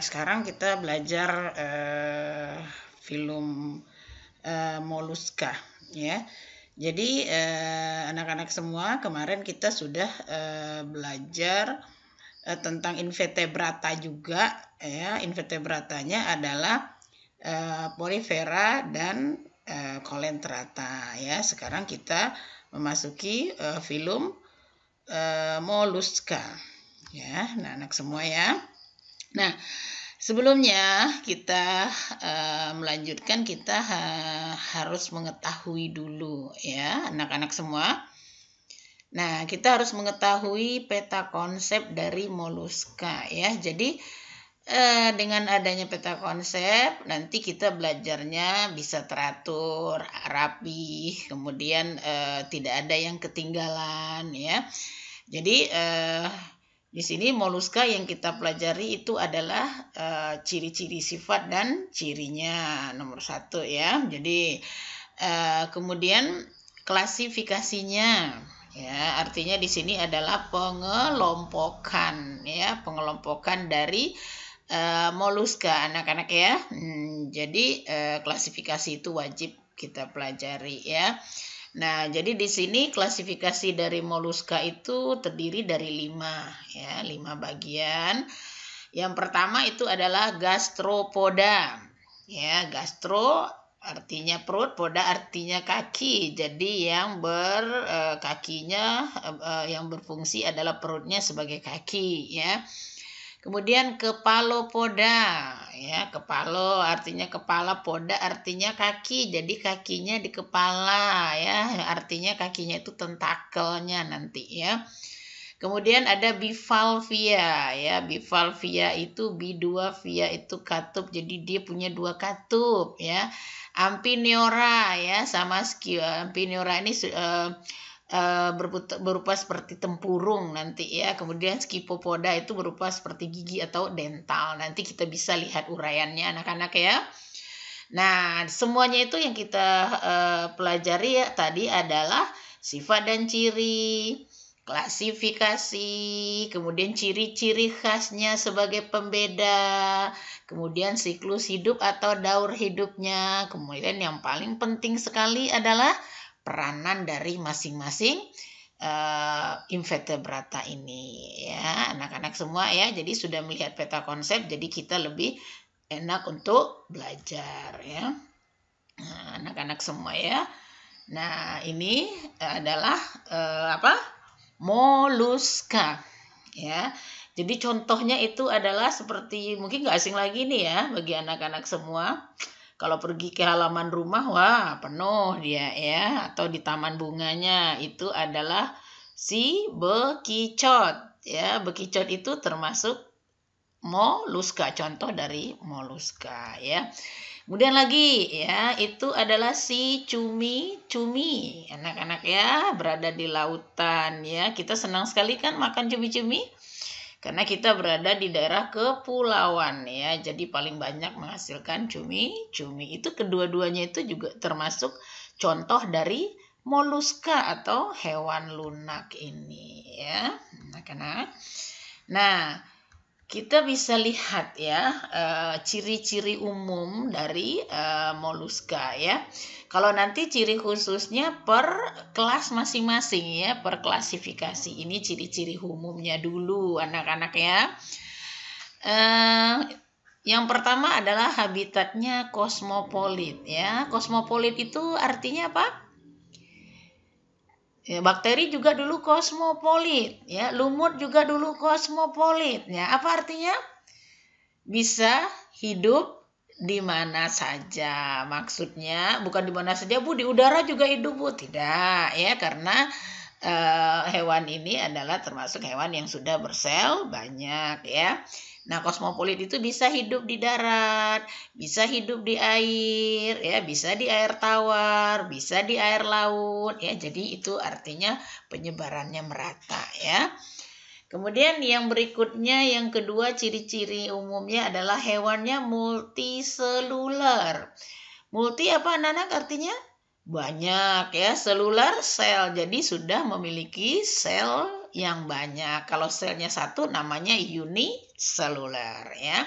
sekarang kita belajar film moluska ya. Jadi anak-anak semua kemarin kita sudah belajar tentang invertebrata juga ya. Invertebratanya adalah Porifera dan Coelenterata ya. Sekarang kita memasuki film moluska ya. Nah, anak semua ya. Nah, sebelumnya kita melanjutkan, kita harus mengetahui dulu ya anak-anak semua. Nah, kita harus mengetahui peta konsep dari moluska ya. Jadi dengan adanya peta konsep, nanti kita belajarnya bisa teratur, rapi, kemudian tidak ada yang ketinggalan ya. Jadi di sini moluska yang kita pelajari itu adalah ciri-ciri sifat dan cirinya nomor 1 ya. Jadi kemudian klasifikasinya ya, artinya di sini adalah pengelompokan ya, pengelompokan dari moluska anak-anak ya. Jadi klasifikasi itu wajib kita pelajari ya. Nah, jadi di sini klasifikasi dari moluska itu terdiri dari 5 ya, 5 bagian. Yang pertama itu adalah gastropoda. Ya, gastro artinya perut, poda artinya kaki. Jadi yang kakinya yang berfungsi adalah perutnya sebagai kaki ya. Kemudian kepalopoda ya, kepalo artinya kepala, poda artinya kaki, jadi kakinya di kepala ya, artinya kakinya itu tentakelnya nanti ya. Kemudian ada bivalvia ya, bivalvia itu bi2 via itu katup, jadi dia punya 2 katup ya. Amphiniora ya, sama Amphiniora ini berupa seperti tempurung nanti ya. Kemudian Scyphopoda itu berupa seperti gigi atau dental. Nanti kita bisa lihat uraiannya anak-anak ya. Nah, semuanya itu yang kita pelajari ya tadi adalah sifat dan ciri, klasifikasi, kemudian ciri-ciri khasnya sebagai pembeda, kemudian siklus hidup atau daur hidupnya, kemudian yang paling penting sekali adalah peranan dari masing-masing invertebrata ini ya anak-anak semua ya. Jadi sudah melihat peta konsep, jadi kita lebih enak untuk belajar ya anak-anak semua ya. Nah, ini adalah moluska ya. Jadi contohnya itu adalah seperti, mungkin nggak asing lagi nih ya bagi anak-anak semua. Kalau pergi ke halaman rumah, wah penuh dia ya. Atau di taman bunganya itu adalah si bekicot ya. Bekicot itu termasuk moluska, contoh dari moluska ya. Kemudian lagi ya, itu adalah si cumi-cumi. Anak-anak ya, berada di lautan ya. Kita senang sekali kan makan cumi-cumi, karena kita berada di daerah kepulauan ya, jadi paling banyak menghasilkan cumi-cumi. Itu kedua-duanya itu juga termasuk contoh dari moluska atau hewan lunak ini ya, anak-anak. Nah, kita bisa lihat ya ciri-ciri umum dari moluska ya. Kalau nanti ciri khususnya per kelas masing-masing ya, per klasifikasi. Ini ciri-ciri umumnya dulu anak-anak ya. Yang pertama adalah habitatnya kosmopolit ya. Kosmopolit itu artinya apa? Ya, bakteri juga dulu kosmopolit ya, lumut juga dulu kosmopolit ya. Apa artinya? Bisa hidup di mana saja. Maksudnya bukan di mana saja Bu, di udara juga hidup Bu, tidak ya, karena hewan ini adalah termasuk hewan yang sudah bersel banyak ya. Nah, kosmopolit itu bisa hidup di darat, bisa hidup di air ya, bisa di air tawar, bisa di air laut ya. Jadi itu artinya penyebarannya merata ya. Kemudian yang berikutnya, yang kedua, ciri-ciri umumnya adalah hewannya multiseluler. Multi apa anak-anak artinya? Banyak ya, seluler sel, jadi sudah memiliki sel yang banyak. Kalau selnya satu namanya uniseluler ya.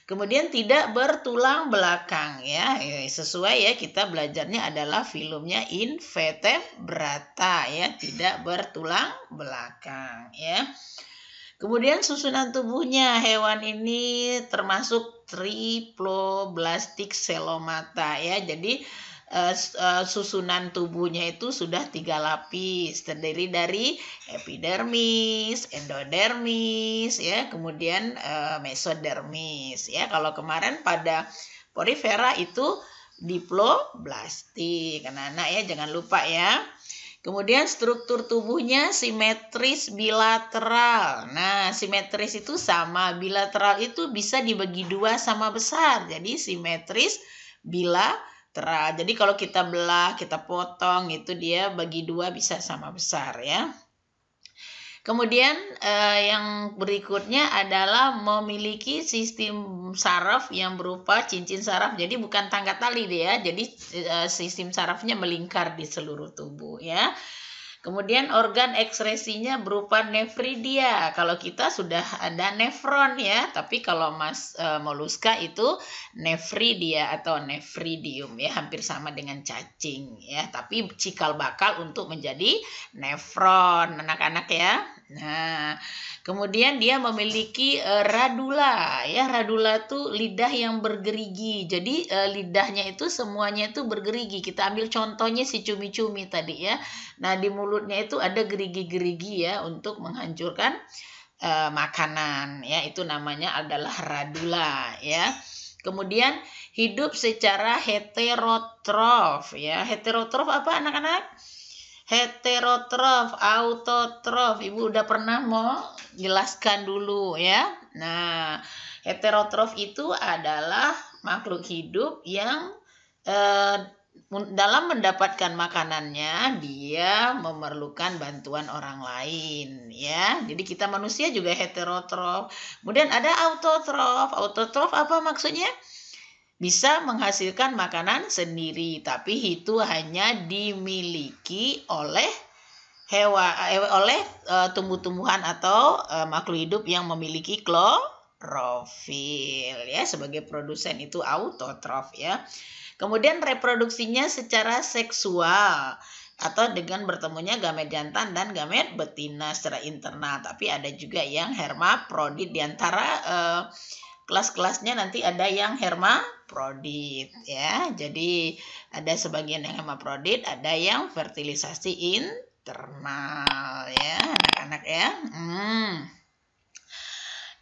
Kemudian tidak bertulang belakang ya. Sesuai ya, kita belajarnya adalah filumnya invertebrata ya, tidak bertulang belakang ya. Kemudian susunan tubuhnya, hewan ini termasuk triploblastik selomata ya. Jadi susunan tubuhnya itu sudah 3 lapis, terdiri dari epidermis, endodermis ya, kemudian mesodermis ya. Kalau kemarin pada porifera itu diploblastik. Anak-anak ya, jangan lupa ya. Kemudian struktur tubuhnya simetris bilateral. Nah, simetris itu sama, bilateral itu bisa dibagi 2 sama besar. Jadi simetris bilateral. Jadi kalau kita belah, kita potong, itu dia bagi 2 bisa sama besar ya. Kemudian yang berikutnya adalah memiliki sistem saraf yang berupa cincin saraf. Jadi bukan tangga tali dia, jadi sistem sarafnya melingkar di seluruh tubuh ya. Kemudian organ ekskresinya berupa nefridia. Kalau kita sudah ada nefron ya, tapi kalau moluska itu nefridia atau nefridium ya, hampir sama dengan cacing ya, tapi cikal bakal untuk menjadi nefron anak-anak ya. Nah, kemudian dia memiliki radula ya. Radula itu lidah yang bergerigi. Jadi lidahnya itu semuanya itu bergerigi. Kita ambil contohnya si cumi-cumi tadi ya. Nah, di mulutnya itu ada gerigi-gerigi ya untuk menghancurkan makanan ya. Itu namanya adalah radula ya. Kemudian hidup secara heterotrof ya. Heterotrof apa anak-anak? Heterotrof, autotrof. Ibu udah pernah mau jelaskan dulu ya. Nah, heterotrof itu adalah makhluk hidup yang dalam mendapatkan makanannya dia memerlukan bantuan orang lain ya. Jadi kita manusia juga heterotrof. Kemudian ada autotrof. Autotrof apa maksudnya? Bisa menghasilkan makanan sendiri, tapi itu hanya dimiliki oleh tumbuh-tumbuhan atau makhluk hidup yang memiliki klorofil ya. Sebagai produsen itu autotrof ya. Kemudian reproduksinya secara seksual atau dengan bertemunya gamet jantan dan gamet betina secara internal, tapi ada juga yang hermaprodit. Di antara kelas-kelasnya nanti ada yang hermaprodit ya. Jadi ada sebagian yang hermaprodit, ada yang fertilisasi internal ya anak-anak ya.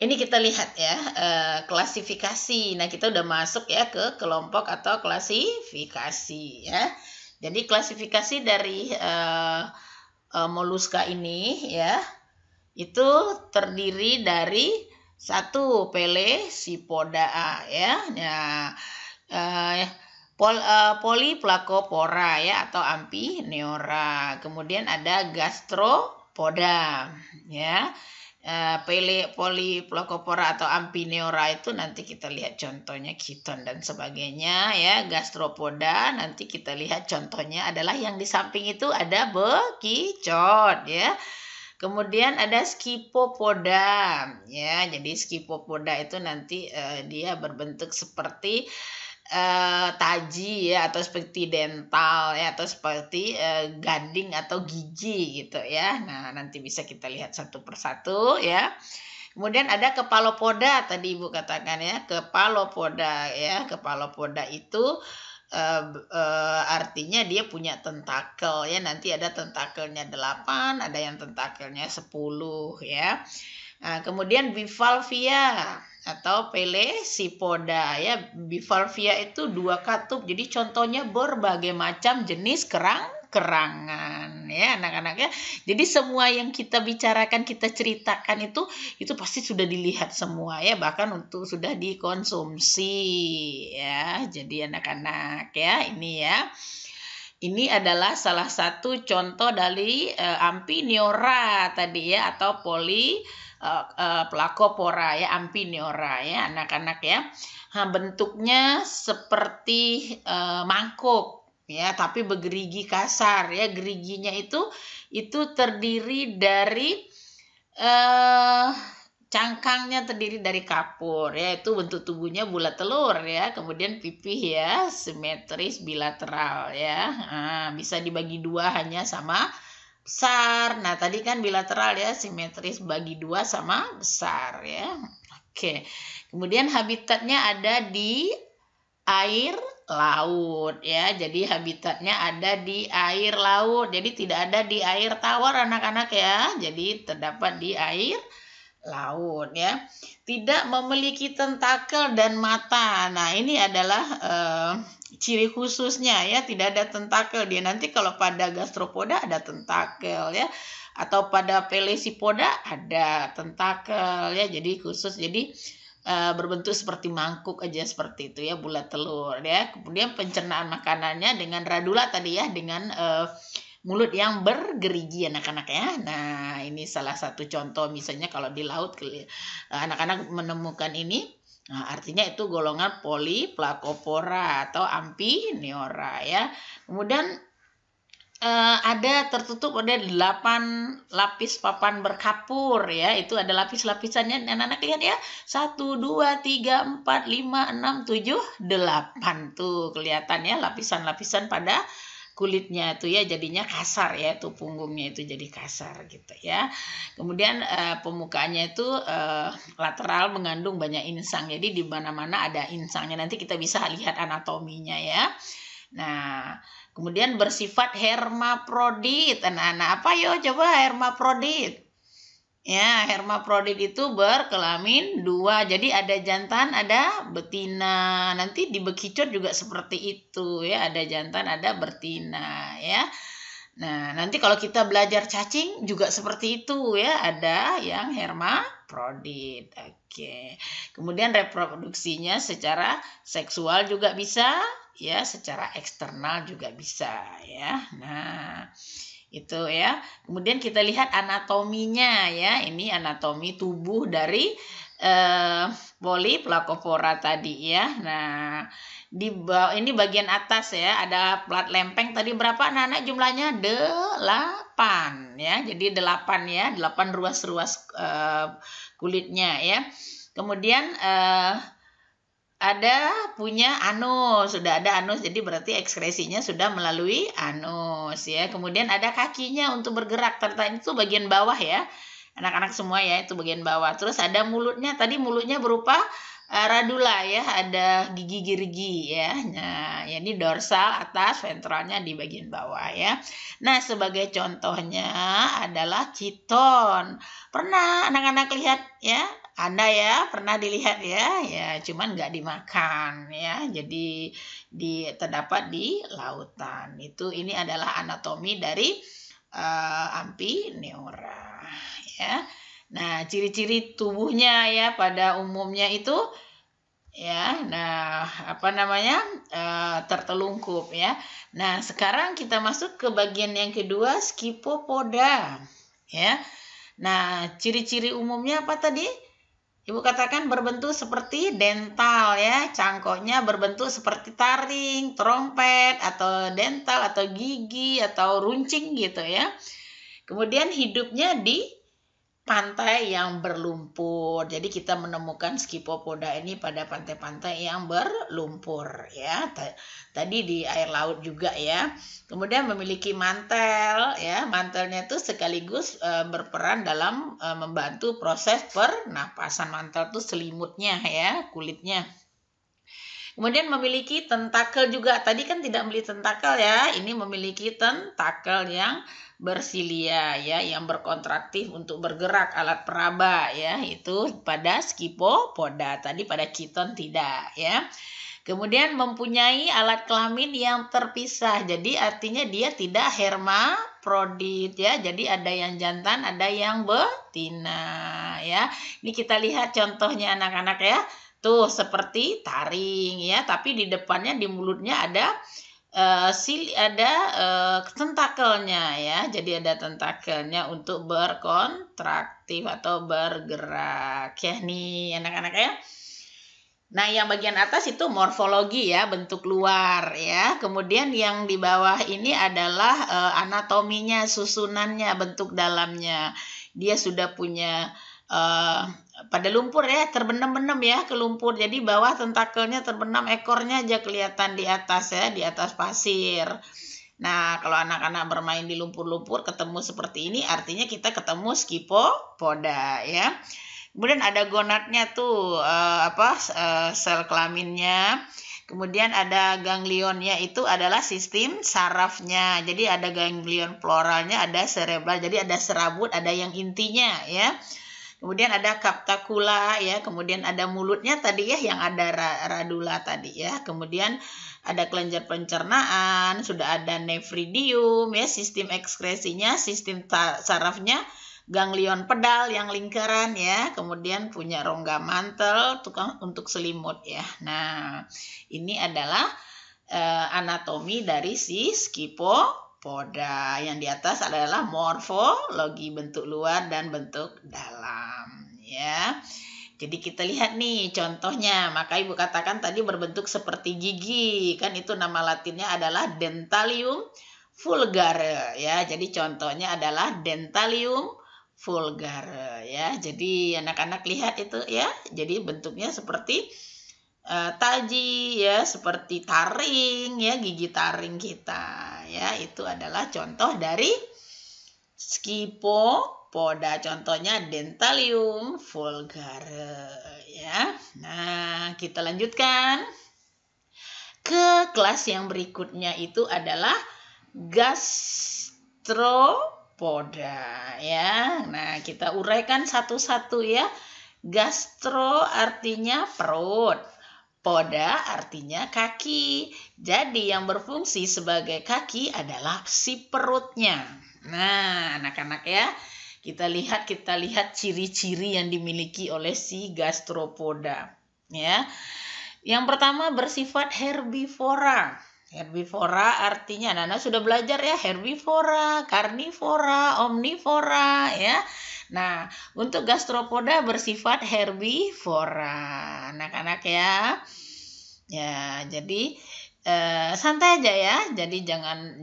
Ini kita lihat ya klasifikasi. Nah, kita udah masuk ya ke kelompok atau klasifikasi ya. Jadi klasifikasi dari moluska ini ya, itu terdiri dari 1 Pelesipoda ya. Nah, Polyplacopora ya atau Amphineora. Kemudian ada Gastropoda ya. Polyplacopora atau Amphineora itu nanti kita lihat contohnya Chiton dan sebagainya ya. Gastropoda nanti kita lihat contohnya adalah yang di samping itu ada bekicot ya. Kemudian ada Scyphopoda ya. Jadi Scyphopoda itu nanti dia berbentuk seperti taji ya, atau seperti dental ya, atau seperti gading atau gigi gitu ya. Nah, nanti bisa kita lihat satu persatu ya. Kemudian ada Cephalopoda tadi Ibu katakan ya, Cephalopoda ya. Cephalopoda itu artinya dia punya tentakel ya. Nanti ada tentakelnya 8, ada yang tentakelnya 10 ya. Nah, kemudian bivalvia atau Pelesipoda ya. Bivalvia itu 2 katup. Jadi contohnya berbagai macam jenis kerangan ya anak-anak ya. Jadi semua yang kita bicarakan, kita ceritakan itu pasti sudah dilihat semua ya, bahkan untuk sudah dikonsumsi ya. Jadi anak-anak ya, ini ya. Ini adalah salah satu contoh dari Amphineora tadi ya, atau Polyplacopora ya, Amphineora ya anak-anak ya. Nah, bentuknya seperti mangkuk ya, tapi bergerigi kasar ya. Geriginya itu terdiri dari cangkangnya terdiri dari kapur, yaitu bentuk tubuhnya bulat telur ya. Kemudian pipih ya simetris bilateral ya. Nah, bisa dibagi dua hanya sama besar. Nah, tadi kan bilateral ya, simetris bagi dua sama besar ya. Oke. Kemudian habitatnya ada di air laut ya. Jadi habitatnya ada di air laut. Jadi tidak ada di air tawar anak-anak ya. Jadi terdapat di air laut ya. Tidak memiliki tentakel dan mata. Nah, ini adalah ciri khususnya ya, tidak ada tentakel dia. Nanti kalau pada gastropoda ada tentakel ya, atau pada pelesipoda ada tentakel ya. Jadi khusus, jadi berbentuk seperti mangkuk aja seperti itu ya, bulat telur ya. Kemudian pencernaan makanannya dengan radula tadi ya, dengan mulut yang bergerigi anak-anak ya. Nah, ini salah satu contoh misalnya kalau di laut anak-anak menemukan ini. Nah, artinya itu golongan Polyplacopora atau Amphineora ya. Kemudian ada tertutup ada 8 lapis papan berkapur ya. Itu ada lapis-lapisannya anak-anak lihat ya. 1, 2, 3, 4, 5, 6, 7, 8 tuh kelihatan ya lapisan-lapisan pada kulitnya itu ya, jadinya kasar ya, tuh punggungnya itu jadi kasar gitu ya. Kemudian pemukaannya itu lateral mengandung banyak insang, jadi di mana-mana ada insangnya. Nanti kita bisa lihat anatominya ya. Nah, kemudian bersifat hermaprodit. Anak-anak apa yo coba hermaprodit? Ya, hermaprodit itu berkelamin 2. Jadi ada jantan, ada betina. Nanti di bekicot juga seperti itu ya, ada jantan, ada betina ya. Nah, nanti kalau kita belajar cacing juga seperti itu ya, ada yang hermaprodit. Oke. Kemudian reproduksinya secara seksual juga bisa ya, secara eksternal juga bisa ya. Nah, itu ya. Kemudian kita lihat anatominya ya. Ini anatomi tubuh dari Polyplacopora tadi ya. Nah, ini bagian atas ya, ada plat lempeng tadi berapa anak-anak jumlahnya? 8 ya. Jadi 8 ya, 8 ruas-ruas kulitnya ya. Kemudian ada punya anus, sudah ada anus, jadi berarti ekskresinya sudah melalui anus ya. Kemudian ada kakinya untuk bergerak, ternyata itu bagian bawah ya, anak-anak semua ya, itu bagian bawah. Terus ada mulutnya, tadi mulutnya berupa radula ya, ada gigi gerigi ya. Nah, ini dorsal atas, ventralnya di bagian bawah ya. Nah, sebagai contohnya adalah chiton. Pernah anak-anak lihat ya? Anda ya pernah dilihat ya, ya cuman nggak dimakan ya, jadi terdapat di lautan. Ini adalah anatomi dari Amphineora ya. Nah, ciri-ciri tubuhnya ya pada umumnya itu ya, nah apa namanya tertelungkup ya. Nah, sekarang kita masuk ke bagian yang kedua, Scyphopoda ya. Nah, ciri-ciri umumnya apa tadi? Ibu katakan berbentuk seperti dental ya, cangkoknya berbentuk seperti taring, trompet, atau dental, atau gigi, atau runcing gitu ya. Kemudian hidupnya di pantai yang berlumpur. Jadi kita menemukan Scyphopoda ini pada pantai-pantai yang berlumpur ya. Tadi di air laut juga ya. Kemudian memiliki mantel ya. Mantelnya itu sekaligus berperan dalam membantu proses pernapasan. Mantel itu selimutnya ya, kulitnya. Kemudian memiliki tentakel juga. Tadi kan tidak memiliki tentakel ya. Ini memiliki tentakel yang bersilia ya, yang berkontraktif untuk bergerak, alat peraba ya, itu pada Scyphopoda. Tadi pada chiton tidak ya. Kemudian mempunyai alat kelamin yang terpisah. Jadi artinya dia tidak hermaprodit ya. Jadi ada yang jantan, ada yang betina ya. Ini kita lihat contohnya anak-anak ya. Tuh seperti taring ya, tapi di depannya di mulutnya ada tentakelnya ya. Jadi ada tentakelnya untuk berkontraktif atau bergerak ya nih anak-anak ya. Nah, yang bagian atas itu morfologi ya, bentuk luar ya. Kemudian yang di bawah ini adalah anatominya, susunannya, bentuk dalamnya. Dia sudah punya eh, pada lumpur ya, terbenam-benam ya ke lumpur. Jadi bawah tentakelnya terbenam, ekornya aja kelihatan di atas ya, di atas pasir. Nah, kalau anak-anak bermain di lumpur-lumpur ketemu seperti ini, artinya kita ketemu Schizopoda ya. Kemudian ada gonadnya tuh, sel kelaminnya. Kemudian ada ganglionnya, itu adalah sistem sarafnya. Jadi ada ganglion floralnya, ada cerebral. Jadi ada serabut, ada yang intinya ya. Kemudian ada captacula ya, kemudian ada mulutnya tadi ya yang ada radula tadi ya. Kemudian ada kelenjar pencernaan, sudah ada nephridium ya, sistem ekskresinya, sistem sarafnya, ganglion pedal yang lingkaran ya, kemudian punya rongga mantel tukang untuk selimut ya. Nah, ini adalah anatomi dari si Schizopoda. Yang di atas adalah morfologi, bentuk luar dan bentuk dalam ya. Jadi kita lihat nih contohnya. Maka Ibu katakan tadi berbentuk seperti gigi, kan itu nama latinnya adalah Dentalium vulgare ya. Jadi contohnya adalah Dentalium vulgare ya. Jadi anak-anak lihat itu ya. Jadi bentuknya seperti taji ya, seperti taring ya, gigi taring kita ya. Itu adalah contoh dari Schizopoda, contohnya Dentalium vulgare ya. Nah, kita lanjutkan ke kelas yang berikutnya, itu adalah Gastropoda ya. Nah, kita uraikan satu-satu ya. Gastro artinya perut, poda artinya kaki. Jadi yang berfungsi sebagai kaki adalah si perutnya. Nah, anak-anak ya, kita lihat ciri-ciri yang dimiliki oleh si gastropoda ya. Yang pertama bersifat herbivora. Herbivora artinya anak-anak sudah belajar ya, herbivora, karnivora, omnivora ya. Nah, untuk gastropoda bersifat herbivora, anak-anak ya. Ya, jadi santai aja ya. Jadi jangan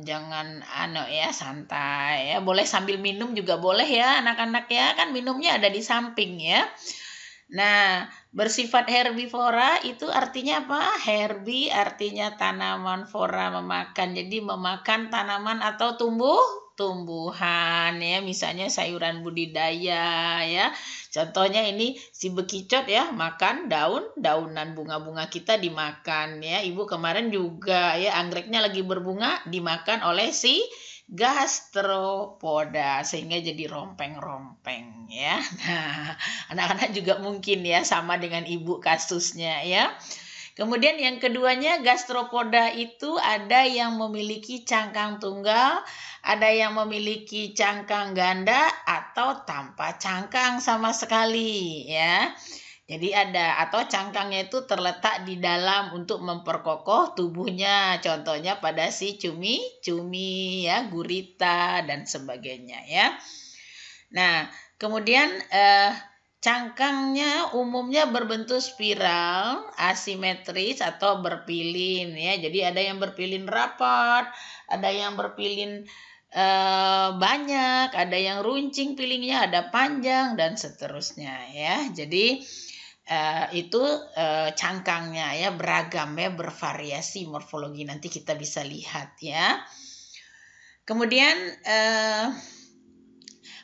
ya, santai ya. Boleh sambil minum juga boleh ya, anak-anak ya. Kan minumnya ada di samping ya. Nah, bersifat herbivora itu artinya apa? Herbi artinya tanaman, fora memakan. Jadi memakan tanaman atau tumbuhan ya, misalnya sayuran budidaya ya. Contohnya ini si bekicot ya, makan daunan bunga-bunga kita dimakan ya. Ibu kemarin juga ya, anggreknya lagi berbunga dimakan oleh si gastropoda sehingga jadi rompeng-rompeng ya. Nah, anak-anak juga mungkin ya sama dengan ibu kasusnya ya. Kemudian yang keduanya, gastropoda itu ada yang memiliki cangkang tunggal, ada yang memiliki cangkang ganda atau tanpa cangkang sama sekali ya. Jadi ada, atau cangkangnya itu terletak di dalam untuk memperkokoh tubuhnya. Contohnya pada si cumi-cumi ya, gurita dan sebagainya ya. Nah, kemudian cangkangnya umumnya berbentuk spiral, asimetris atau berpilin ya. Jadi ada yang berpilin rapat, ada yang berpilin banyak, ada yang runcing pilingnya, ada panjang dan seterusnya ya. Jadi itu cangkangnya ya, beragam ya, bervariasi morfologi, nanti kita bisa lihat ya. Kemudian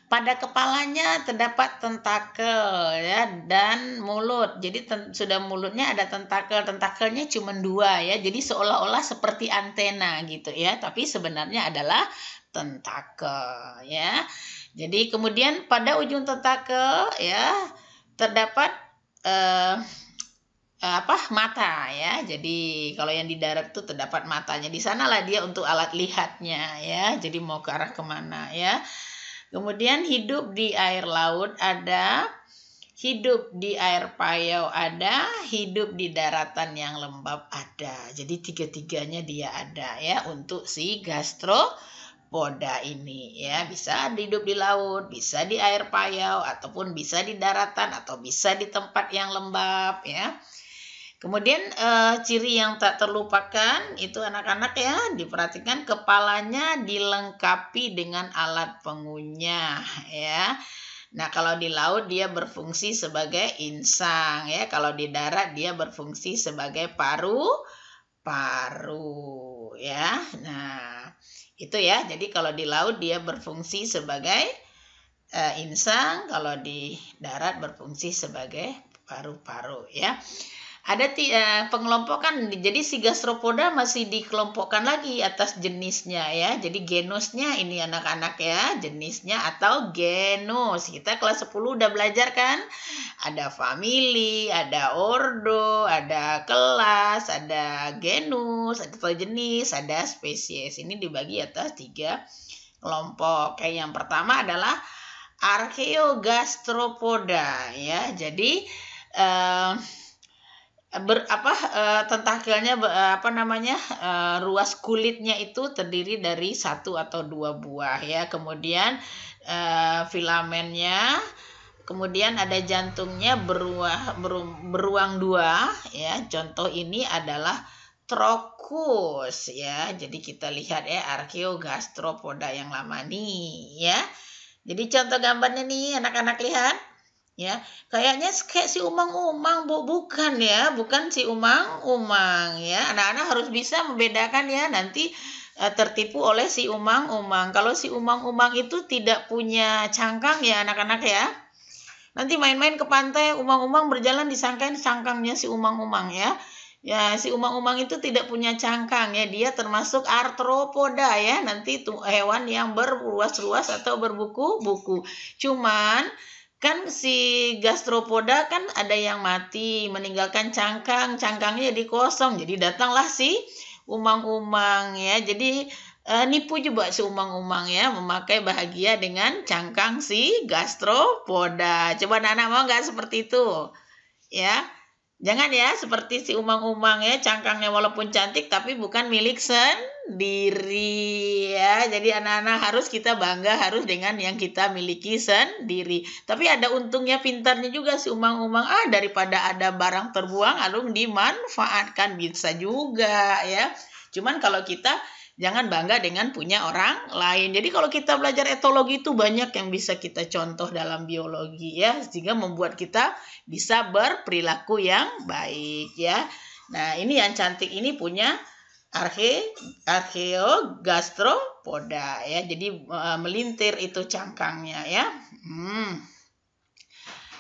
pada kepalanya terdapat tentakel ya, dan mulut. Jadi sudah mulutnya ada tentakelnya cuma 2 ya. Jadi seolah-olah seperti antena gitu ya, tapi sebenarnya adalah tentakel ya. Jadi kemudian pada ujung tentakel ya terdapat mata ya. Jadi kalau yang di darat tuh terdapat matanya. Di sanalah dia untuk alat lihatnya ya. Jadi mau ke arah kemana ya. Kemudian hidup di air laut ada, hidup di air payau ada, hidup di daratan yang lembab ada. Jadi 3-tiganya dia ada ya untuk si gastropoda ini ya. Bisa hidup di laut, bisa di air payau, ataupun bisa di daratan, atau bisa di tempat yang lembab ya. Kemudian ciri yang tak terlupakan itu anak-anak ya, diperhatikan kepalanya dilengkapi dengan alat pengunyah ya. Nah, kalau di laut dia berfungsi sebagai insang ya. Kalau di darat dia berfungsi sebagai paru ya. Nah, itu ya. Jadi kalau di laut dia berfungsi sebagai insang, kalau di darat berfungsi sebagai paru-paru ya. Ada pengelompokan, jadi si gastropoda masih dikelompokkan lagi atas jenisnya ya. Jadi genusnya ini anak-anak ya, jenisnya atau genus. Kita kelas 10 udah belajar kan? Ada famili, ada ordo, ada kelas, ada genus, atau jenis, ada spesies. Ini dibagi atas 3 kelompok. Kayak yang pertama adalah Archaeogastropoda ya. Jadi tentakelnya ruas kulitnya itu terdiri dari 1 atau 2 buah ya. Kemudian filamennya, kemudian ada jantungnya beruang 2 ya. Contoh ini adalah Trochus ya. Jadi kita lihat ya Archaeogastropoda yang lama nih ya. Jadi contoh gambarnya nih anak-anak lihat. Ya, kayaknya kayak si umang-umang, Bu. Bukan ya, bukan si umang-umang ya. Anak-anak harus bisa membedakan ya, nanti tertipu oleh si umang-umang. Kalau si umang-umang itu tidak punya cangkang ya anak-anak ya. Nanti main-main ke pantai, umang-umang berjalan disangkain cangkangnya si umang-umang ya. Ya, si umang-umang itu tidak punya cangkang ya, dia termasuk arthropoda ya. Nanti itu hewan yang berruas-ruas atau berbuku-buku. Cuman kan si gastropoda kan ada yang mati, meninggalkan cangkangnya jadi kosong. Jadi datanglah si umang-umang ya. Jadi nipu juga si umang-umang ya, memakai bahagia dengan cangkang si gastropoda. Coba anak-anak mau nggak seperti itu? Ya. Jangan ya seperti si umang-umang ya, cangkangnya walaupun cantik tapi bukan milik sendiri ya. Jadi anak-anak kita bangga harus dengan yang kita miliki sendiri. Tapi ada untungnya, pintarnya juga si umang-umang. Daripada ada barang terbuang lalu dimanfaatkan, bisa juga ya. Cuman kalau kita jangan bangga dengan punya orang lain. Jadi kalau kita belajar etologi itu banyak yang bisa kita contoh dalam biologi ya, sehingga membuat kita bisa berperilaku yang baik ya. Nah, ini yang cantik ini punya Archaeogastropoda ya. Jadi melintir itu cangkangnya ya.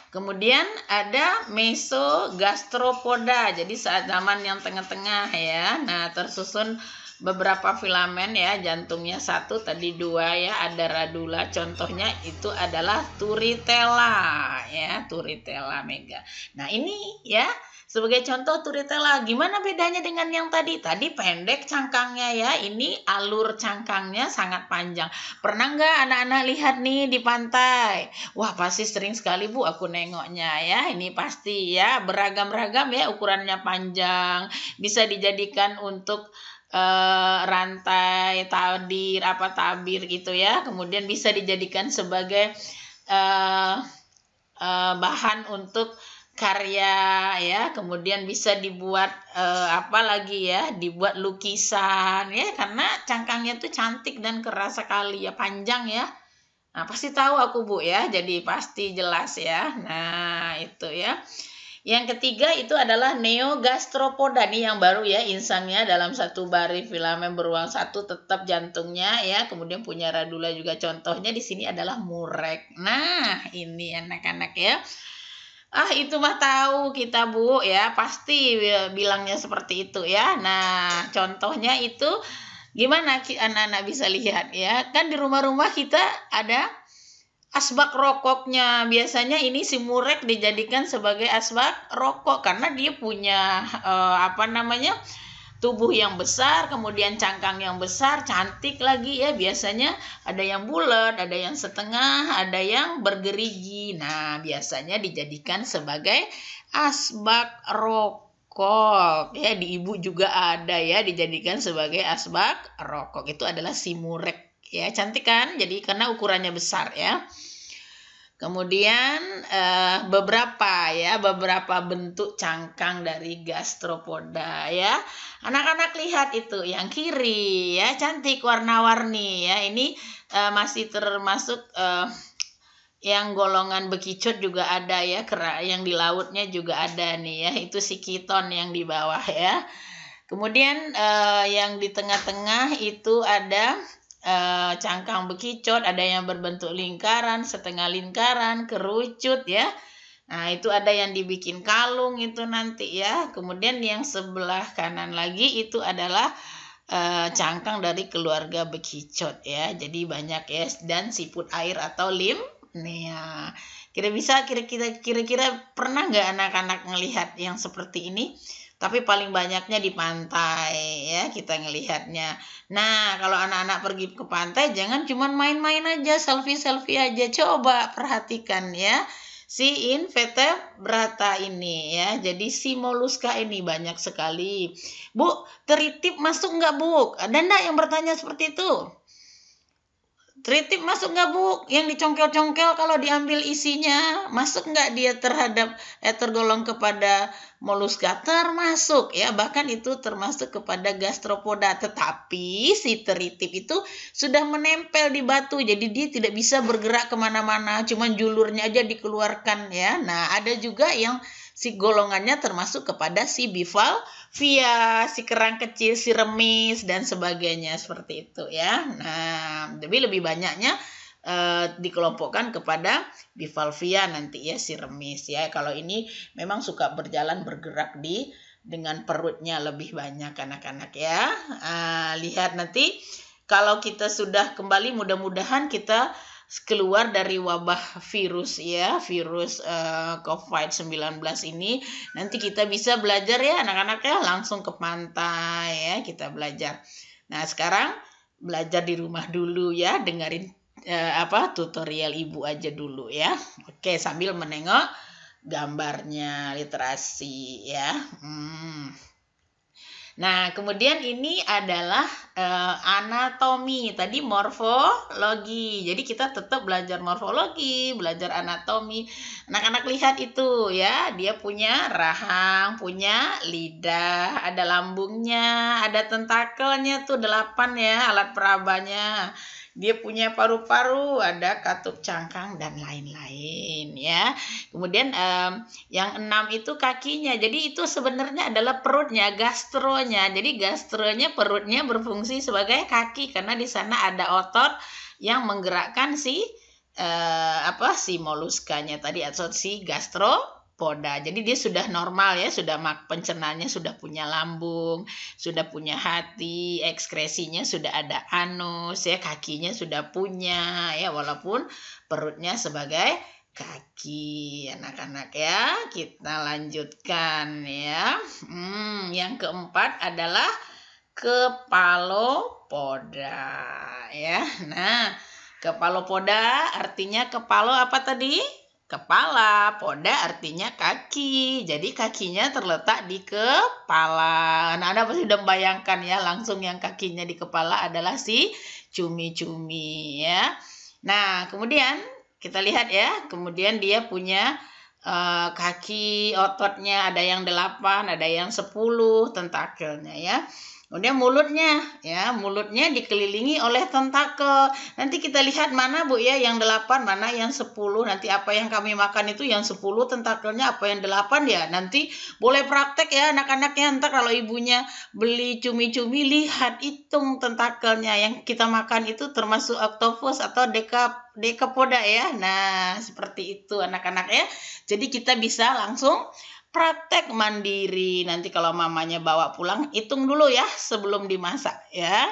Kemudian ada Mesogastropoda. Jadi saat zaman yang tengah-tengah ya. Nah, tersusun beberapa filamen ya, jantungnya 1, tadi 2 ya, ada radula. Contohnya itu adalah Turritella ya, Turritella mega. Nah, ini ya sebagai contoh Turritella. Gimana bedanya dengan yang tadi? Tadi pendek cangkangnya ya, ini alur cangkangnya sangat panjang. Pernah nggak anak-anak lihat nih di pantai? Wah, pasti sering sekali Bu aku nengoknya ya. Ini pasti ya beragam-ragam ya, ukurannya panjang, bisa dijadikan untuk rantai tabir gitu ya. Kemudian bisa dijadikan sebagai bahan untuk karya ya. Kemudian bisa dibuat dibuat lukisan ya, karena cangkangnya tuh cantik dan keras sekali ya, panjang ya. Nah, pasti tahu aku Bu ya, jadi pasti jelas ya. Nah, itu ya. Yang ketiga itu adalah Neogastropoda, nih yang baru ya, insangnya dalam satu baris, filamen beruang 1, tetap jantungnya ya, kemudian punya radula juga. Contohnya di sini adalah murek. Nah, ini anak-anak ya. Itu mah tahu kita Bu ya, pasti bilangnya seperti itu ya. Nah, contohnya itu gimana anak-anak bisa lihat ya, kan di rumah-rumah kita ada asbak rokoknya. Biasanya ini si murek dijadikan sebagai asbak rokok karena dia punya tubuh yang besar, kemudian cangkang yang besar, cantik lagi ya. Biasanya ada yang bulat, ada yang setengah, ada yang bergerigi. Nah, biasanya dijadikan sebagai asbak rokok ya. Di ibu juga ada ya, dijadikan sebagai asbak rokok. Itu adalah si murek ya, cantik kan? Jadi karena ukurannya besar ya. Kemudian beberapa bentuk cangkang dari gastropoda ya. Anak-anak lihat itu yang kiri ya, cantik warna-warni ya. Ini masih termasuk yang golongan bekicot juga ada ya, yang di lautnya juga ada nih ya, itu si kiton yang di bawah ya. Kemudian yang di tengah-tengah itu ada cangkang bekicot, ada yang berbentuk lingkaran, setengah lingkaran, kerucut ya. Nah, itu ada yang dibikin kalung itu nanti ya. Kemudian yang sebelah kanan lagi itu adalah cangkang dari keluarga bekicot ya. Jadi banyak ya, dan siput air atau lim. Nih ya. Kira-kira pernah nggak anak-anak ngelihat yang seperti ini? Tapi paling banyaknya di pantai ya kita ngelihatnya. Nah, kalau anak-anak pergi ke pantai jangan cuma main-main aja, selfie-selfie aja. Coba perhatikan ya. Si invertebrata ini ya. Jadi si moluska ini banyak sekali. Bu, teritip masuk nggak, Bu? Ada nggak yang bertanya seperti itu? Teritip masuk nggak, Bu? Yang dicongkel-congkel kalau diambil isinya, masuk nggak dia tergolong kepada moluska? Termasuk ya, bahkan itu termasuk kepada gastropoda. Tetapi si teritip itu sudah menempel di batu, jadi dia tidak bisa bergerak kemana-mana, cuman julurnya aja dikeluarkan ya. Nah, ada juga yang si golongannya termasuk kepada si bivalvia, si kerang kecil, si remis, dan sebagainya seperti itu ya. Nah, lebih banyaknya dikelompokkan kepada bivalvia nanti ya, si remis ya. Kalau ini memang suka berjalan bergerak dengan perutnya lebih banyak anak-anak ya. Lihat nanti kalau kita sudah kembali, mudah-mudahan kita keluar dari wabah virus ya, virus COVID-19 ini. Nanti kita bisa belajar ya anak-anak ya, langsung ke pantai ya kita belajar. Nah, sekarang belajar di rumah dulu ya, dengerin tutorial ibu aja dulu ya. Oke, sambil menengok gambarnya, literasi ya. Nah, kemudian ini adalah anatomi. Tadi morfologi. Jadi kita tetap belajar morfologi, belajar anatomi. Anak-anak lihat itu ya, dia punya rahang, punya lidah, ada lambungnya, ada tentakelnya tuh 8 ya, alat perabanya. Dia punya paru-paru, ada katup cangkang, dan lain-lain ya. Kemudian yang 6 itu kakinya. Jadi itu sebenarnya adalah perutnya, gastronya. Jadi gastronya, perutnya berfungsi sebagai kaki karena di sana ada otot yang menggerakkan si moluskanya tadi atau si gastropoda. Jadi dia sudah normal ya, sudah pencernaannya sudah punya lambung, sudah punya hati, ekskresinya sudah ada anus ya, kakinya sudah punya ya, walaupun perutnya sebagai kaki anak-anak ya. Kita lanjutkan ya. Yang keempat adalah kepalopoda ya. Nah, kepalopoda artinya kepala apa tadi? Kepala, poda artinya kaki. Jadi kakinya terletak di kepala. Nah, Anda pasti sudah membayangkan ya, langsung yang kakinya di kepala adalah si cumi-cumi ya. Nah, kemudian kita lihat ya, kemudian dia punya kaki, ototnya ada yang 8, ada yang 10 tentakelnya ya. Kemudian mulutnya dikelilingi oleh tentakel. Nanti kita lihat mana Bu ya, yang 8, mana yang 10. Nanti apa yang kami makan itu yang 10 tentakelnya, apa yang 8 ya. Nanti boleh praktek ya anak-anaknya. Ntar kalau ibunya beli cumi-cumi, lihat hitung tentakelnya. Yang kita makan itu termasuk octopus atau decapoda ya. Nah, seperti itu anak-anak ya. Jadi kita bisa langsung praktek mandiri. Nanti kalau mamanya bawa pulang, hitung dulu ya sebelum dimasak ya.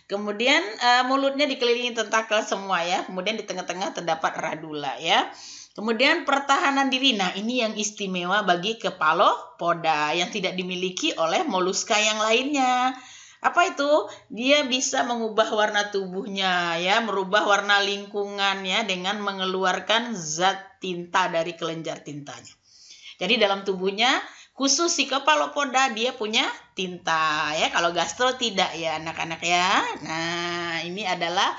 Kemudian mulutnya dikelilingi tentakel semua ya. Kemudian di tengah-tengah terdapat radula ya. Kemudian pertahanan diri. Nah, ini yang istimewa bagi kepalopoda yang tidak dimiliki oleh moluska yang lainnya. Apa itu? Dia bisa mengubah warna tubuhnya ya, merubah warna lingkungan ya dengan mengeluarkan zat tinta dari kelenjar tintanya. Jadi dalam tubuhnya khusus si kepalopoda dia punya tinta ya. Kalau gastro tidak ya anak-anak ya. Nah, ini adalah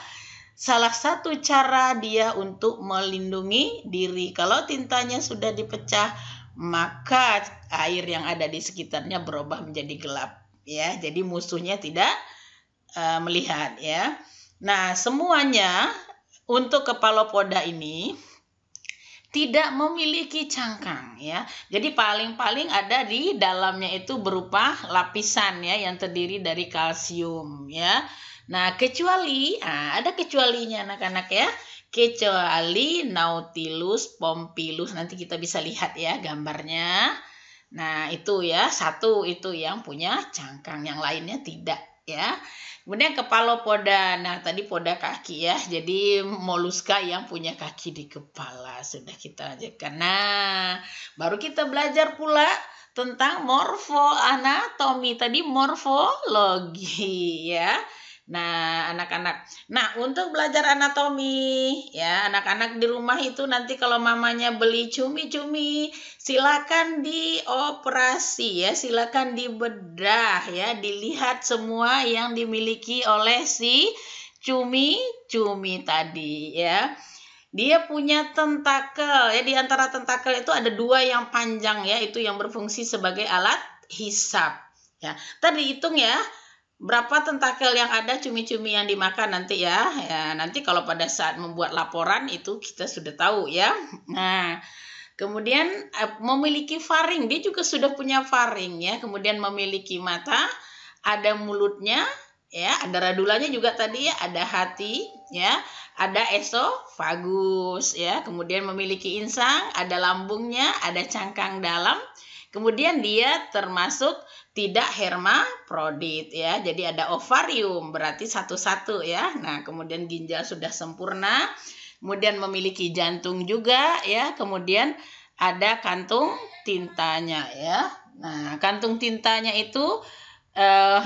salah satu cara dia untuk melindungi diri. Kalau tintanya sudah dipecah, maka air yang ada di sekitarnya berubah menjadi gelap ya. Jadi musuhnya tidak melihat ya. Nah, semuanya untuk kepalopoda ini tidak memiliki cangkang ya. Jadi paling-paling ada di dalamnya itu berupa lapisan ya yang terdiri dari kalsium ya. Nah, ada kecualinya anak-anak ya. Kecuali Nautilus pompilus, nanti kita bisa lihat ya gambarnya. Nah, itu ya, satu itu yang punya cangkang, yang lainnya tidak ya. Kemudian kepalopoda. Nah, tadi poda kaki ya. Jadi moluska yang punya kaki di kepala. Sudah kita lanjutkan. Nah, baru kita belajar pula tentang morfoanatomi. Tadi morfologi ya. Nah, anak-anak. Nah, untuk belajar anatomi, ya, anak-anak di rumah itu nanti kalau mamanya beli cumi-cumi, silakan dioperasi ya, silakan dibedah ya, dilihat semua yang dimiliki oleh si cumi-cumi tadi ya. Dia punya tentakel ya, di antara tentakel itu ada 2 yang panjang ya, itu yang berfungsi sebagai alat hisap ya. Tadi hitung ya. Berapa tentakel yang ada cumi-cumi yang dimakan nanti ya. Ya, nanti kalau pada saat membuat laporan itu kita sudah tahu ya. Nah, kemudian memiliki faring, dia juga sudah punya faring ya. Kemudian memiliki mata, ada mulutnya ya, ada radulanya juga tadi ya, ada hati ya, ada esofagus ya. Kemudian memiliki insang, ada lambungnya, ada cangkang dalam. Kemudian dia termasuk tidak hermaprodit ya. Jadi ada ovarium, berarti satu-satu ya. Nah, kemudian ginjal sudah sempurna. Kemudian memiliki jantung juga ya. Kemudian ada kantung tintanya ya. Nah, kantung tintanya itu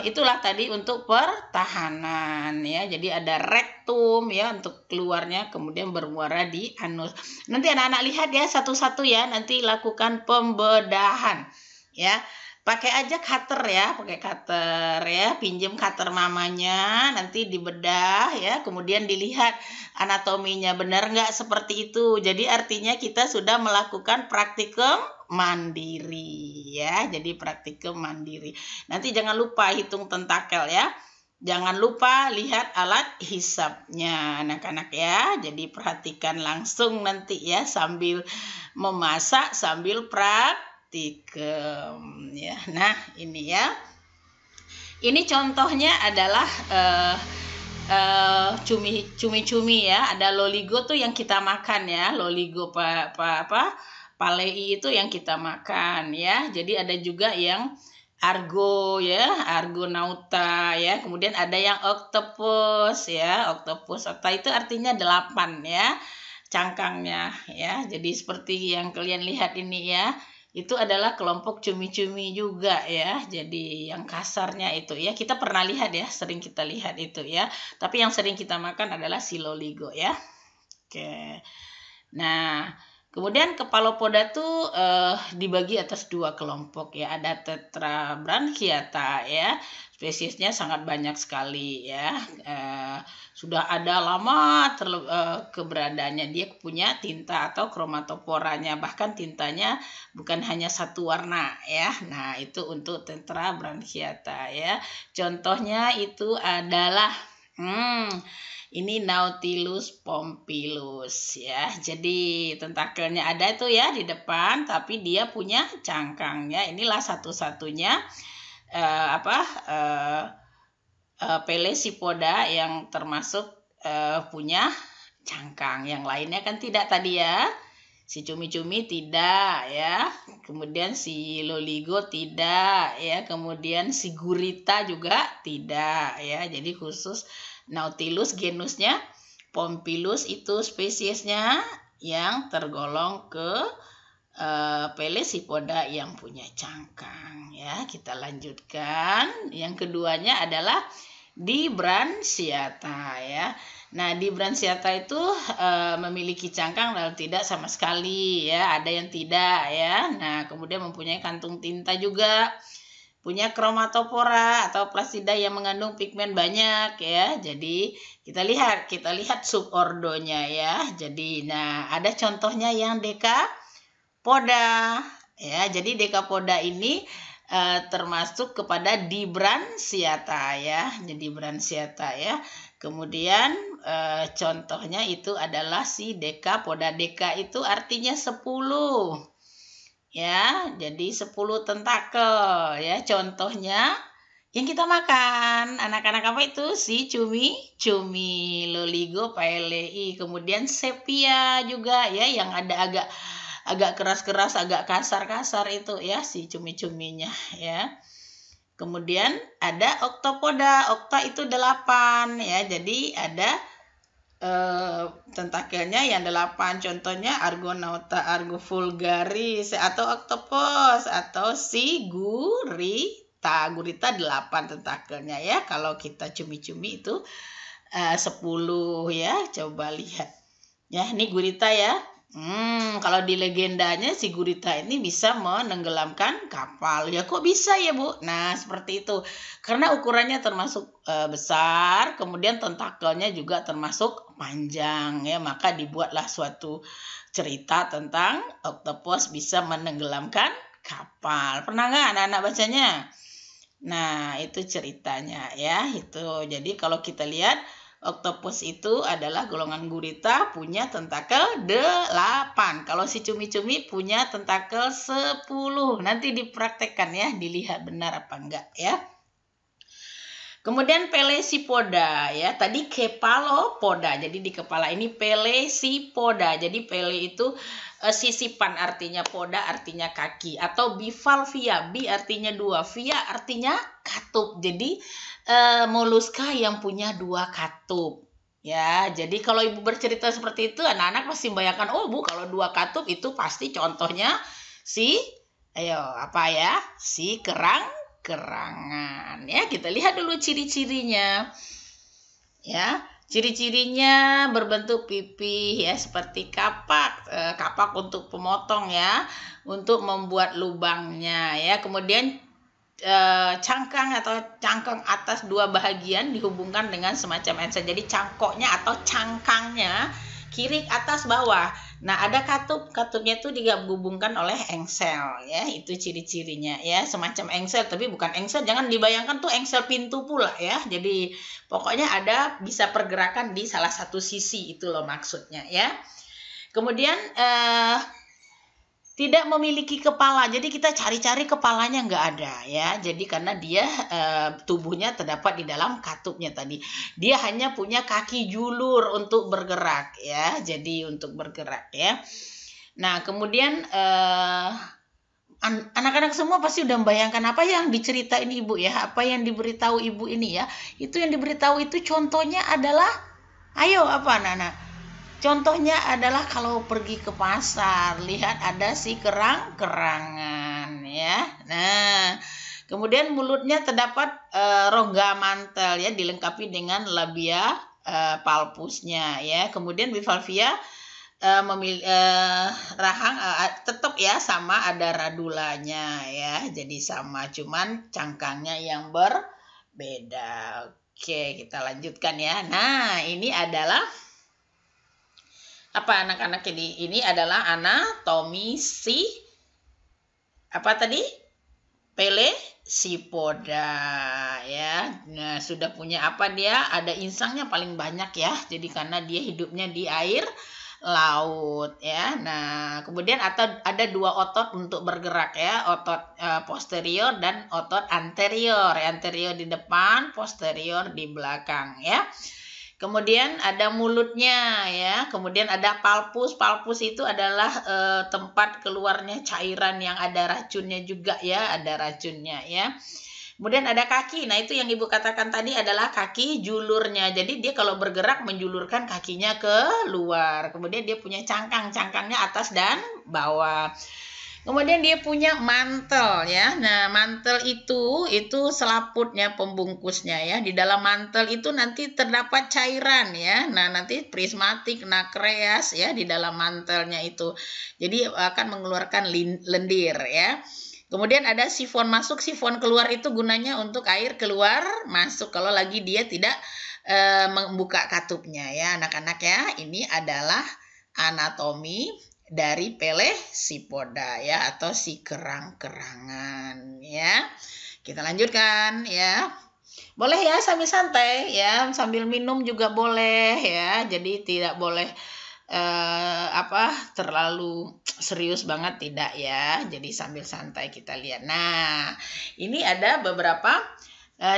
itulah tadi untuk pertahanan ya. Jadi ada rektum ya untuk keluarnya, kemudian bermuara di anus. Nanti anak-anak lihat ya satu-satu ya, nanti lakukan pembedahan ya. Pakai aja cutter ya, pakai cutter ya, pinjem cutter mamanya, nanti dibedah ya, kemudian dilihat anatominya benar nggak seperti itu. Jadi artinya kita sudah melakukan praktikum mandiri ya, jadi praktikum mandiri. Nanti jangan lupa hitung tentakel ya. Jangan lupa lihat alat hisapnya anak-anak ya. Jadi perhatikan langsung nanti ya sambil memasak, sambil praktikum ya. Nah, ini ya. Ini contohnya adalah cumi-cumi ya. Ada loligo tuh yang kita makan ya. Loligo palei itu yang kita makan ya. Jadi ada juga yang argo ya, argonauta ya. Kemudian ada yang octopus ya. Octopus itu artinya 8 ya cangkangnya ya. Jadi seperti yang kalian lihat ini ya. Itu adalah kelompok cumi-cumi juga ya. Jadi yang kasarnya itu ya, kita pernah lihat ya, sering kita lihat itu ya. Tapi yang sering kita makan adalah siloligo ya. Oke. Nah, kemudian kepalopoda tuh dibagi atas 2 kelompok ya. Ada tetrabranchiata ya. Spesiesnya sangat banyak sekali ya. Sudah ada lama keberadaannya. Dia punya tinta atau kromatoporanya. Bahkan tintanya bukan hanya satu warna ya. Nah, itu untuk tetrabranchiata ya. Contohnya itu adalah ini Nautilus pompilus ya. Jadi tentakelnya ada itu ya di depan, tapi dia punya cangkangnya. Inilah satu-satunya Pelesipoda yang termasuk punya cangkang. Yang lainnya kan tidak tadi ya. Si cumi-cumi tidak ya. Kemudian si loligo tidak ya. Kemudian si gurita juga tidak ya. Jadi khusus Nautilus genusnya, Pompilus itu spesiesnya yang tergolong ke Pelesipoda yang punya cangkang ya. Kita lanjutkan. Yang keduanya adalah Dibranchiata ya. Nah, Dibranchiata itu memiliki cangkang dan tidak sama sekali ya. Ada yang tidak ya. Nah, kemudian mempunyai kantung tinta juga. Punya kromatopora atau plastida yang mengandung pigmen banyak ya. Jadi kita lihat subordonya ya. Jadi nah, ada contohnya yang dekapoda ya. Jadi dekapoda ini termasuk kepada Dibranchiata ya. Jadi Dibranchiata ya. Kemudian contohnya itu adalah si dekapoda. Deka itu artinya 10. Ya, jadi 10 tentakel ya. Contohnya yang kita makan. Anak-anak apa itu? Si cumi, loligo, paelei, kemudian sepia juga ya, yang ada agak keras-keras, agak kasar-kasar itu ya, si cumi-cuminya ya. Kemudian ada oktopoda. Okta itu 8 ya. Jadi ada tentakelnya yang 8. Contohnya Argonauta, Argo vulgaris atau oktopus atau si gurita. Gurita 8 tentakelnya ya. Kalau kita cumi-cumi itu 10 ya. Coba lihat. Ya, ini gurita ya. Kalau di legendanya si gurita ini bisa menenggelamkan kapal. Ya kok bisa ya Bu? Nah seperti itu. Karena ukurannya termasuk besar, kemudian tentakelnya juga termasuk panjang ya. Maka dibuatlah suatu cerita tentang oktopus bisa menenggelamkan kapal. Pernah nggak anak-anak bacanya? Nah itu ceritanya ya. Itu. Jadi kalau kita lihat, oktopus itu adalah golongan gurita, punya tentakel 8. Kalau si cumi-cumi punya tentakel 10. Nanti dipraktekkan ya, dilihat benar apa enggak ya. Kemudian pelesipoda ya. Tadi kepalopoda. Jadi di kepala ini pelesipoda. Jadi pele itu sisipan artinya, poda artinya kaki, atau bivalvia. Bi artinya 2, via artinya katup. Jadi moluska yang punya 2 katup. Ya, jadi kalau Ibu bercerita seperti itu, anak-anak pasti membayangkan, oh Bu, kalau 2 katup itu pasti contohnya si si kerangan ya. Kita lihat dulu ciri-cirinya. Ya, ciri-cirinya berbentuk pipih ya, seperti kapak. Kapak untuk pemotong ya, untuk membuat lubangnya ya. Kemudian cangkang atau cangkang atas 2 bahagian dihubungkan dengan semacam engsel. Jadi cangkoknya atau cangkangnya kiri atas bawah. Nah ada katupnya itu digabungkan oleh engsel ya. Itu ciri-cirinya ya, semacam engsel tapi bukan engsel. Jangan dibayangkan tuh engsel pintu pula ya. Jadi pokoknya ada bisa pergerakan di salah satu sisi, itu loh maksudnya ya. Kemudian tidak memiliki kepala, jadi kita cari-cari kepalanya nggak ada ya. Jadi karena dia tubuhnya terdapat di dalam katupnya tadi, dia hanya punya kaki julur untuk bergerak ya. Jadi untuk bergerak ya. Nah kemudian anak-anak semua pasti udah membayangkan apa yang diceritain Ibu ya, apa yang diberitahu Ibu ini ya. Itu yang diberitahu itu contohnya adalah, ayo apa anak-anak? Contohnya adalah kalau pergi ke pasar, lihat ada si kerangan ya. Nah, kemudian mulutnya terdapat rongga mantel ya, dilengkapi dengan labia palpusnya ya. Kemudian bivalvia rahang tetap ya sama, ada radulanya ya. Jadi sama, cuman cangkangnya yang berbeda. Oke, kita lanjutkan ya. Nah, ini adalah apa anak-anak ini adalah anatomi si apa tadi? Pelesipoda ya. Nah, sudah punya apa dia? Ada insangnya paling banyak ya. Jadi karena dia hidupnya di air laut ya. Nah, kemudian ada 2 otot untuk bergerak ya, otot posterior dan otot anterior. Anterior di depan, posterior di belakang ya. Kemudian ada mulutnya ya, kemudian ada palpus. Palpus itu adalah tempat keluarnya cairan yang ada racunnya juga ya, ada racunnya ya. Kemudian ada kaki. Nah, itu yang Ibu katakan tadi adalah kaki julurnya. Jadi dia kalau bergerak menjulurkan kakinya ke luar. Kemudian dia punya cangkangnya atas dan bawah. Kemudian dia punya mantel ya. Nah, mantel itu selaputnya, pembungkusnya ya. Di dalam mantel itu nanti terdapat cairan ya. Nah, nanti prismatik, nakreas ya di dalam mantelnya itu. Jadi akan mengeluarkan lendir ya. Kemudian ada sifon masuk, sifon keluar, itu gunanya untuk air keluar masuk kalau lagi dia tidak membuka katupnya ya anak-anak ya. Ini adalah anatomi dari pelesipoda ya, atau si kerang-kerangan ya. Kita lanjutkan ya. Boleh ya sambil santai ya, sambil minum juga boleh ya. Jadi tidak boleh terlalu serius banget, tidak ya. Jadi sambil santai kita lihat. Nah, ini ada beberapa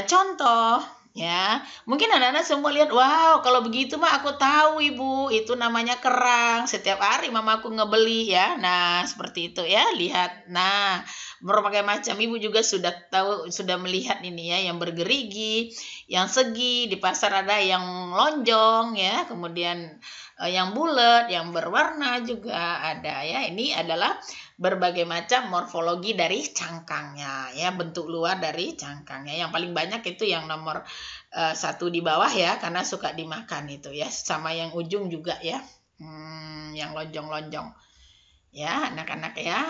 contoh ya. Mungkin anak-anak semua lihat, wow, kalau begitu mah aku tahu Ibu, itu namanya kerang. Setiap hari mamaku ngebeli ya. Nah, seperti itu ya, lihat. Nah, berbagai macam Ibu juga sudah tahu, sudah melihat ini ya, yang bergerigi, yang segi, di pasar ada yang lonjong ya, kemudian yang bulat, yang berwarna juga ada ya. Ini adalah berbagai macam morfologi dari cangkangnya ya, bentuk luar dari cangkangnya. Yang paling banyak itu yang nomor 1 di bawah ya, karena suka dimakan itu ya, sama yang ujung juga ya, yang lonjong-lonjong ya anak-anak ya.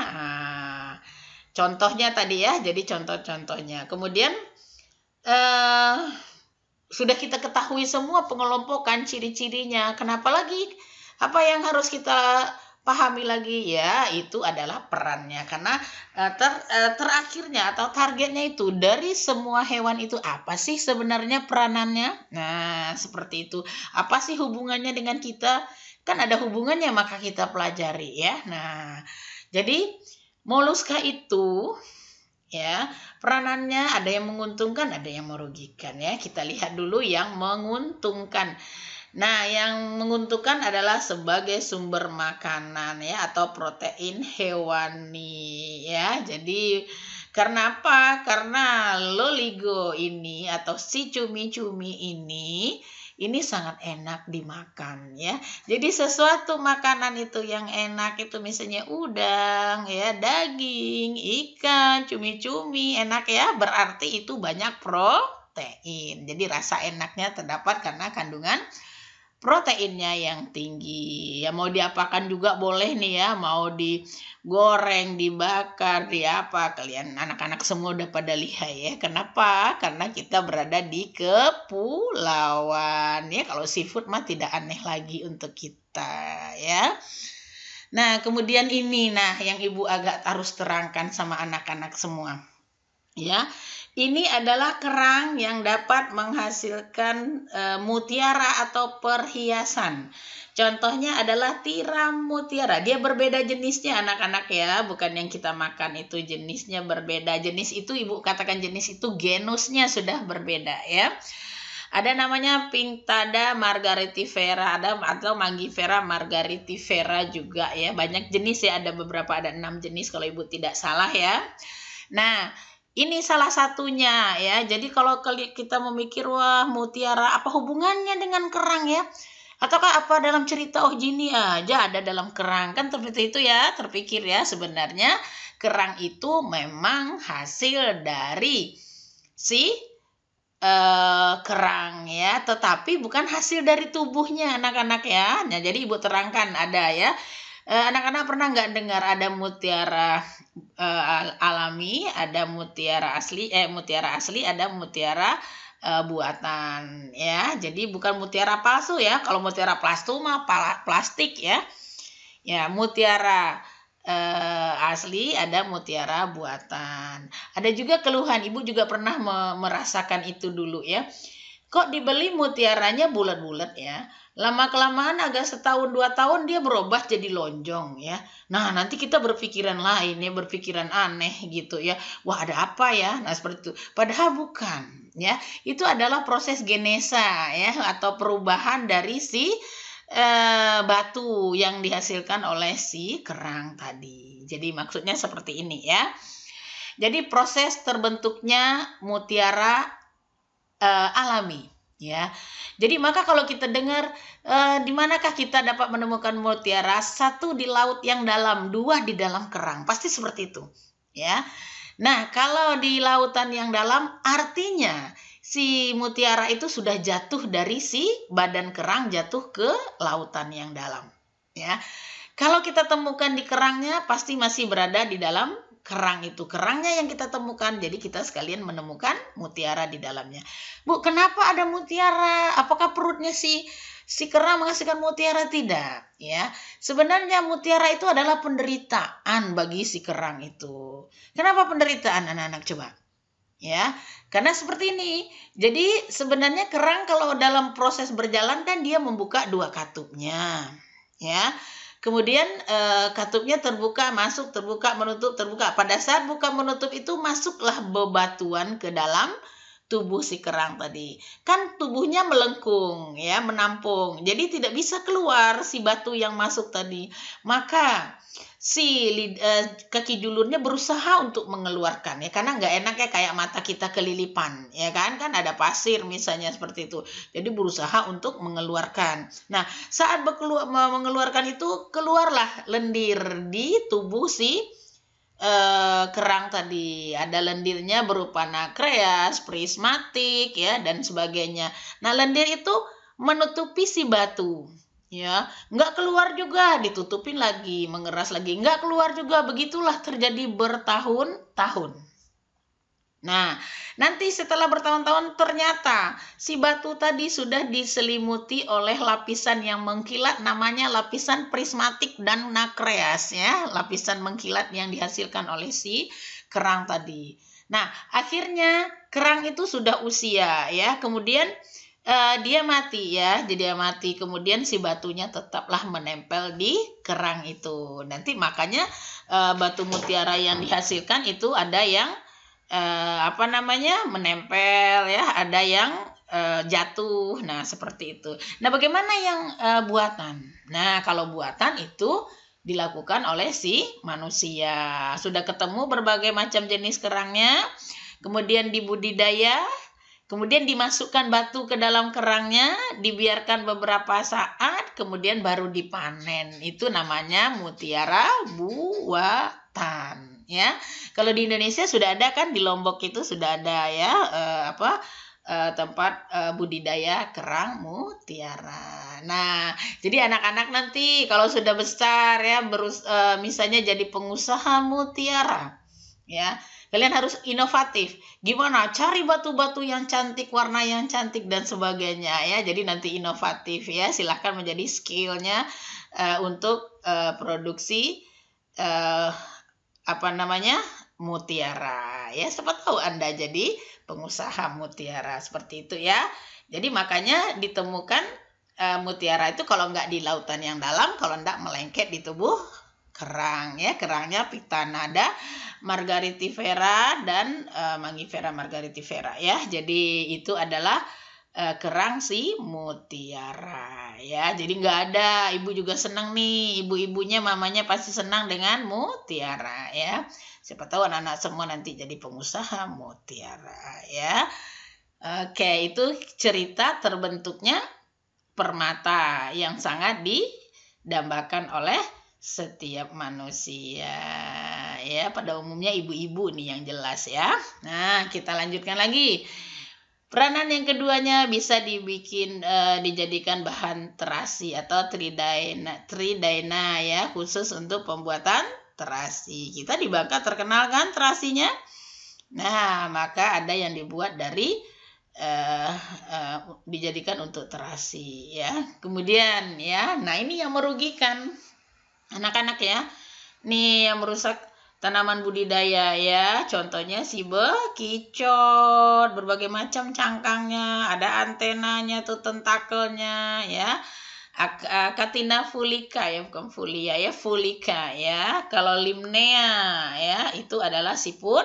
Contohnya tadi ya, jadi contoh-contohnya. Kemudian sudah kita ketahui semua pengelompokan ciri-cirinya. Kenapa lagi? Apa yang harus kita pahami lagi ya? Itu adalah perannya. Karena terakhirnya atau targetnya itu dari semua hewan itu apa sih sebenarnya peranannya? Nah, seperti itu. Apa sih hubungannya dengan kita? Kan ada hubungannya, maka kita pelajari ya. Nah, jadi moluska itu ya, peranannya ada yang menguntungkan, ada yang merugikan ya. Kita lihat dulu yang menguntungkan. Nah, yang menguntungkan adalah sebagai sumber makanan ya, atau protein hewani ya. Jadi karena apa? Karena loligo ini atau si cumi-cumi ini sangat enak dimakan ya. Jadi sesuatu makanan itu yang enak itu misalnya udang ya, daging, ikan, cumi-cumi enak ya, berarti itu banyak protein. Jadi rasa enaknya terdapat karena kandungan proteinnya yang tinggi. Ya mau diapakan juga boleh nih ya, mau digoreng, dibakar, kalian anak-anak semua udah pada lihat ya. Kenapa? Karena kita berada di kepulauan ya. Kalau seafood mah tidak aneh lagi untuk kita ya. Nah, kemudian ini yang Ibu agak harus terangkan sama anak-anak semua. Ya, ini adalah kerang yang dapat menghasilkan mutiara atau perhiasan. Contohnya adalah tiram mutiara. Dia berbeda jenisnya anak-anak ya, bukan yang kita makan itu jenisnya berbeda. Jenis itu Ibu katakan jenis itu genusnya sudah berbeda ya. Ada namanya Pinctada margaritifera, atau Mangifera margaritifera juga ya. Banyak jenis ya, ada 6 jenis kalau Ibu tidak salah ya. Nah, ini salah satunya ya. Jadi kalau kita memikir, wah mutiara apa hubungannya dengan kerang ya? Ataukah apa dalam cerita, oh gini aja ada dalam kerang. Kan seperti itu ya, terpikir ya. Sebenarnya kerang itu memang hasil dari si kerang ya. Tetapi bukan hasil dari tubuhnya anak-anak ya. Nah, jadi Ibu terangkan ada ya. Anak-anak pernah nggak dengar ada mutiara alami, ada mutiara asli, ada mutiara buatan ya. Jadi bukan mutiara palsu ya. Kalau mutiara palsu mah plastik ya. Ya, mutiara asli, ada mutiara buatan. Ada juga keluhan, Ibu juga pernah merasakan itu dulu ya. Kok dibeli mutiaranya bulat-bulat ya? Lama-kelamaan agak 1-2 tahun dia berubah jadi lonjong ya. Nah, nanti kita berpikiran lain ya, berpikiran aneh gitu ya. Wah, ada apa ya? Nah, seperti itu. Padahal bukan ya. Itu adalah proses genesa ya, atau perubahan dari si batu yang dihasilkan oleh si kerang tadi. Jadi maksudnya seperti ini ya. Jadi proses terbentuknya mutiara alami ya. Jadi maka kalau kita dengar di manakah kita dapat menemukan mutiara? 1 di laut yang dalam, 2 di dalam kerang. Pasti seperti itu ya. Nah, kalau di lautan yang dalam artinya si mutiara itu sudah jatuh dari si badan kerang, jatuh ke lautan yang dalam ya. Kalau kita temukan di kerangnya pasti masih berada di dalam kerang itu. Kerangnya yang kita temukan, jadi kita sekalian menemukan mutiara di dalamnya. Bu, kenapa ada mutiara? Apakah perutnya si kerang menghasilkan mutiara? Tidak ya. Sebenarnya mutiara itu adalah penderitaan bagi si kerang itu. Kenapa penderitaan anak-anak coba? ya. Karena seperti ini. Jadi sebenarnya kerang kalau dalam proses berjalan kan dia membuka dua katupnya, ya. Kemudian katupnya terbuka, masuk, terbuka, menutup, terbuka. Pada saat buka menutup itu masuklah bebatuan ke dalam tubuh si kerang tadi. Kan tubuhnya melengkung, ya, menampung. Jadi tidak bisa keluar si batu yang masuk tadi. Maka si kaki julurnya berusaha untuk mengeluarkan, ya, karena nggak enak ya, kayak mata kita kelilipan, ya kan ada pasir misalnya seperti itu. Jadi berusaha untuk mengeluarkan. Nah, saat mengeluarkan itu keluarlah lendir di tubuh si kerang tadi. Ada lendirnya berupa nakreas, prismatik, ya, dan sebagainya. Nah, lendir itu menutupi si batu, ya, nggak keluar juga, ditutupin lagi, mengeras lagi, nggak keluar juga. Begitulah terjadi bertahun-tahun. Nah, nanti setelah bertahun-tahun ternyata si batu tadi sudah diselimuti oleh lapisan yang mengkilat, namanya lapisan prismatik dan nakreas, ya, lapisan mengkilat yang dihasilkan oleh si kerang tadi. Nah, akhirnya kerang itu sudah usia, ya, kemudian dia mati, ya, jadi dia mati. Kemudian si batunya tetaplah menempel di kerang itu. Nanti makanya batu mutiara yang dihasilkan itu ada yang menempel, ya, ada yang jatuh. Nah, seperti itu. Nah, bagaimana yang buatan? Nah, kalau buatan itu dilakukan oleh si manusia. Sudah ketemu berbagai macam jenis kerangnya, kemudian dibudidaya, kemudian dimasukkan batu ke dalam kerangnya, dibiarkan beberapa saat, kemudian baru dipanen. Itu namanya mutiara buatan, ya. Kalau di Indonesia sudah ada kan, di Lombok itu sudah ada, ya, tempat budidaya kerang mutiara. Nah, jadi anak-anak nanti kalau sudah besar, ya, misalnya jadi pengusaha mutiara, ya, kalian harus inovatif. Gimana? Cari batu-batu yang cantik, warna yang cantik, dan sebagainya, ya. Jadi nanti inovatif, ya. Silahkan menjadi skillnya untuk produksi mutiara, ya. Siapa tahu Anda jadi pengusaha mutiara seperti itu, ya. Jadi makanya ditemukan mutiara itu kalau nggak di lautan yang dalam, kalau nggak melengket di tubuh kerang, ya. Kerangnya Pictanada margaritifera dan Mangifera margaritifera, ya. Jadi itu adalah kerang si mutiara, ya. Jadi nggak ada, ibu juga senang nih, ibu-ibunya, mamanya pasti senang dengan mutiara, ya. Siapa tahu anak-anak semua nanti jadi pengusaha mutiara, ya. Oke, itu cerita terbentuknya permata yang sangat didambakan oleh setiap manusia, ya. Pada umumnya ibu-ibu nih yang jelas, ya. Nah, kita lanjutkan lagi. Peranan yang keduanya bisa dijadikan bahan terasi atau tridaina, ya, khusus untuk pembuatan terasi. Kita di Bangka terkenal kan terasinya. Nah, maka ada yang dibuat dari dijadikan untuk terasi, ya. Kemudian, ya, nah ini yang merugikan anak-anak, ya. Nih yang merusak tanaman budidaya, ya. Contohnya si bekicot, berbagai macam cangkangnya, ada antenanya tuh, tentakelnya, ya. Catina fulica, ya, bukan fulia, ya, fulica, ya. Kalau limnea, ya, itu adalah siput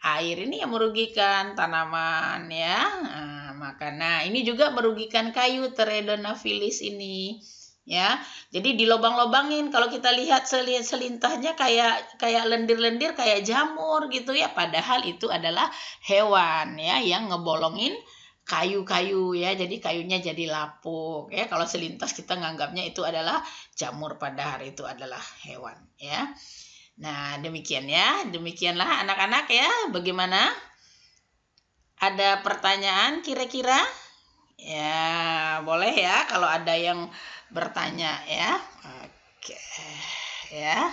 air. Ini yang merugikan tanaman, ya. Nah, ini juga merugikan kayu Teredonaphylis ini, ya. Jadi dilobang-lobangin. Kalau kita lihat selintahnya kayak lendir-lendir, kayak jamur gitu, ya. Padahal itu adalah hewan, ya, yang ngebolongin kayu-kayu, ya. Jadi kayunya jadi lapuk, ya. Kalau selintas kita nganggapnya itu adalah jamur, padahal itu adalah hewan, ya. Nah, demikian, ya. Demikianlah anak-anak, ya. Bagaimana? Ada pertanyaan kira-kira? Ya, boleh, ya, kalau ada yang bertanya, ya. Oke, ya.